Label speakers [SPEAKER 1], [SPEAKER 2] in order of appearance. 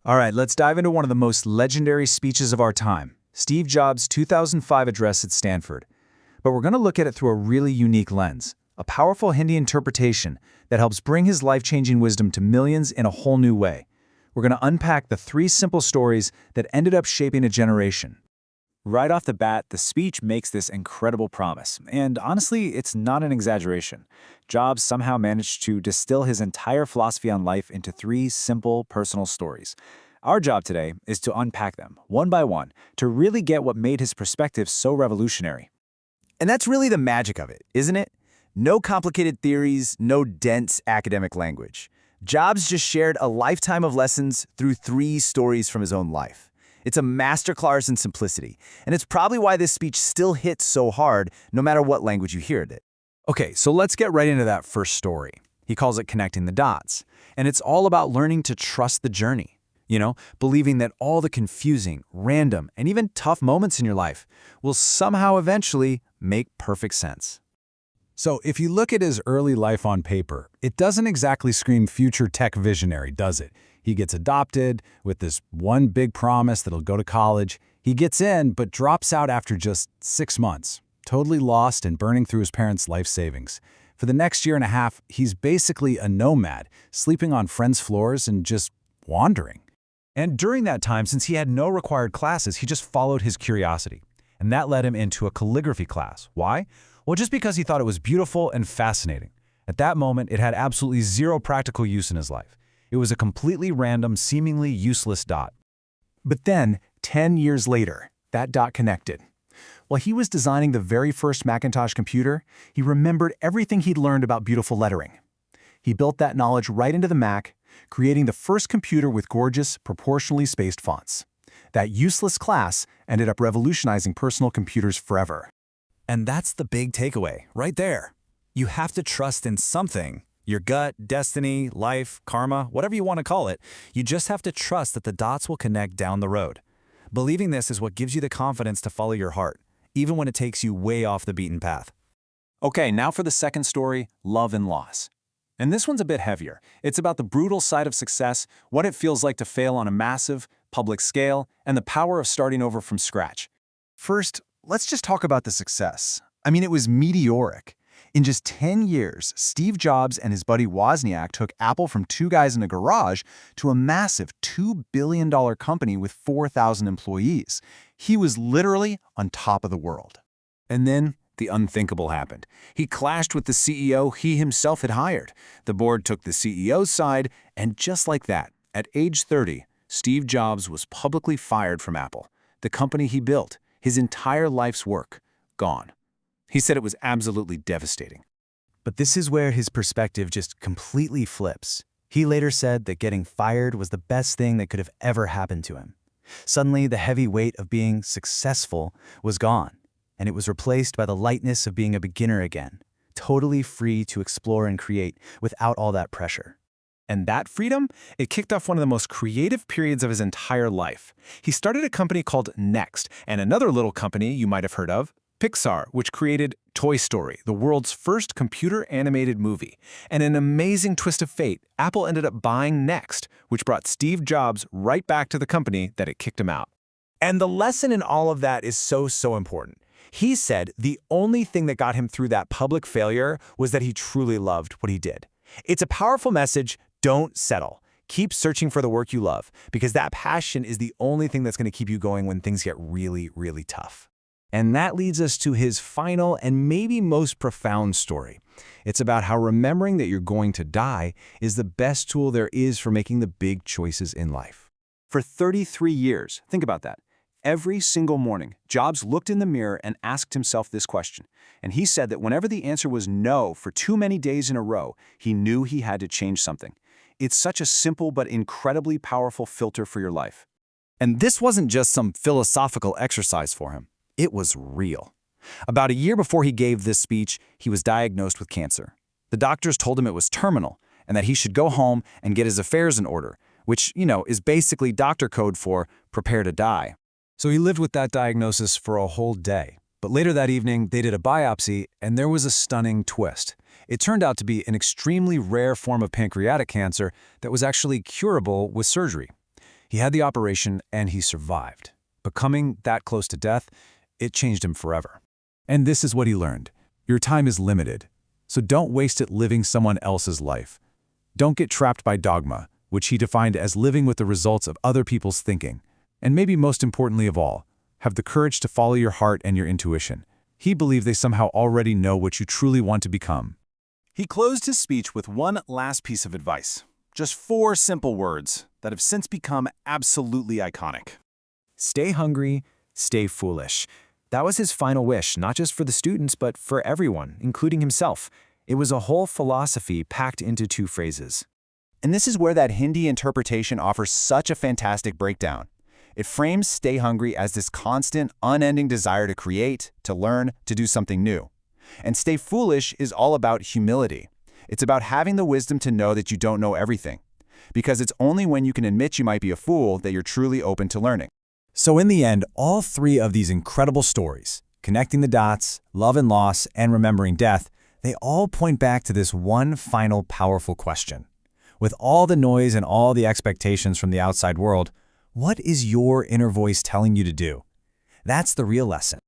[SPEAKER 1] All right, let's dive into one of the most legendary speeches of our time, Steve Jobs' 2005 address at Stanford. But we're going to look at it through a really unique lens, a powerful Hindi interpretation that helps bring his life-changing wisdom to millions in a whole new way. We're going to unpack the three simple stories that ended up shaping a generation.
[SPEAKER 2] Right off the bat, the speech makes this incredible promise, and honestly, it's not an exaggeration. Jobs somehow managed to distill his entire philosophy on life into three simple, personal stories. Our job today is to unpack them, one by one, to really get what made his perspective so revolutionary.
[SPEAKER 3] And that's really the magic of it, isn't it? No complicated theories, no dense academic language. Jobs just shared a lifetime of lessons through three stories from his own life. It's a masterclass in simplicity, and it's probably why this speech still hits so hard, no matter what language you hear it.
[SPEAKER 1] Okay, so let's get right into that first story. He calls it connecting the dots, and it's all about learning to trust the journey. Believing that all the confusing, random, and even tough moments in your life will somehow eventually make perfect sense. So if you look at his early life on paper, it doesn't exactly scream future tech visionary, does it? He gets adopted with this one big promise that he'll go to college. He gets in, but drops out after just 6 months, totally lost and burning through his parents' life savings. For the next year and a half, he's basically a nomad, sleeping on friends' floors and just wandering. And during that time, since he had no required classes, he just followed his curiosity. And that led him into a calligraphy class. Why? Well, just because he thought it was beautiful and fascinating. At that moment, it had absolutely zero practical use in his life. It was a completely random, seemingly useless dot. But then, 10 years later, that dot connected. While he was designing the very first Macintosh computer, he remembered everything he'd learned about beautiful lettering. He built that knowledge right into the Mac, creating the first computer with gorgeous, proportionally spaced fonts. That useless class ended up revolutionizing personal computers forever.
[SPEAKER 3] And that's the big takeaway, right there. You have to trust in something. Your gut, destiny, life, karma, whatever you want to call it, you just have to trust that the dots will connect down the road. Believing this is what gives you the confidence to follow your heart, even when it takes you way off the beaten path.
[SPEAKER 1] Okay, now for the second story, love and loss. And this one's a bit heavier. It's about the brutal side of success, what it feels like to fail on a massive, public scale, and the power of starting over from scratch. First, let's just talk about the success. It was meteoric. In just 10 years, Steve Jobs and his buddy Wozniak took Apple from two guys in a garage to a massive $2 billion company with 4,000 employees. He was literally on top of the world. And then the unthinkable happened. He clashed with the CEO he himself had hired. The board took the CEO's side, and just like that, at age 30, Steve Jobs was publicly fired from Apple, the company he built, his entire life's work, gone. He said it was absolutely devastating.
[SPEAKER 3] But this is where his perspective just completely flips. He later said that getting fired was the best thing that could have ever happened to him. Suddenly, the heavy weight of being successful was gone, and it was replaced by the lightness of being a beginner again, totally free to explore and create without all that pressure.
[SPEAKER 1] And that freedom, it kicked off one of the most creative periods of his entire life. He started a company called NeXT, and another little company you might have heard of, Pixar, which created Toy Story, the world's first computer-animated movie. And an amazing twist of fate, Apple ended up buying NeXT, which brought Steve Jobs right back to the company that had kicked him out.
[SPEAKER 3] And the lesson in all of that is so important. He said the only thing that got him through that public failure was that he truly loved what he did. It's a powerful message. Don't settle. Keep searching for the work you love, because that passion is the only thing that's going to keep you going when things get really, really tough.
[SPEAKER 1] And that leads us to his final and maybe most profound story. It's about how remembering that you're going to die is the best tool there is for making the big choices in life. For 33 years, think about that. Every single morning, Jobs looked in the mirror and asked himself this question. And he said that whenever the answer was no for too many days in a row, he knew he had to change something. It's such a simple but incredibly powerful filter for your life.
[SPEAKER 3] And this wasn't just some philosophical exercise for him. It was real.
[SPEAKER 1] About a year before he gave this speech, he was diagnosed with cancer. The doctors told him it was terminal and that he should go home and get his affairs in order, which, is basically doctor code for prepare to die. So he lived with that diagnosis for a whole day. But later that evening, they did a biopsy, and there was a stunning twist. It turned out to be an extremely rare form of pancreatic cancer that was actually curable with surgery. He had the operation and he survived. But coming that close to death, it changed him forever. And this is what he learned. Your time is limited, so don't waste it living someone else's life. Don't get trapped by dogma, which he defined as living with the results of other people's thinking. And maybe most importantly of all, have the courage to follow your heart and your intuition. He believed they somehow already know what you truly want to become.
[SPEAKER 4] He closed his speech with one last piece of advice. Just 4 simple words that have since become absolutely iconic.
[SPEAKER 2] Stay hungry, stay foolish. That was his final wish, not just for the students, but for everyone, including himself. It was a whole philosophy packed into 2 phrases.
[SPEAKER 4] And this is where that Hindi interpretation offers such a fantastic breakdown. It frames stay hungry as this constant, unending desire to create, to learn, to do something new. And stay foolish is all about humility. It's about having the wisdom to know that you don't know everything. Because it's only when you can admit you might be a fool that you're truly open to learning.
[SPEAKER 1] So in the end, all 3 of these incredible stories, connecting the dots, love and loss, and remembering death, they all point back to this one final powerful question. With all the noise and all the expectations from the outside world, what is your inner voice telling you to do? That's the real lesson.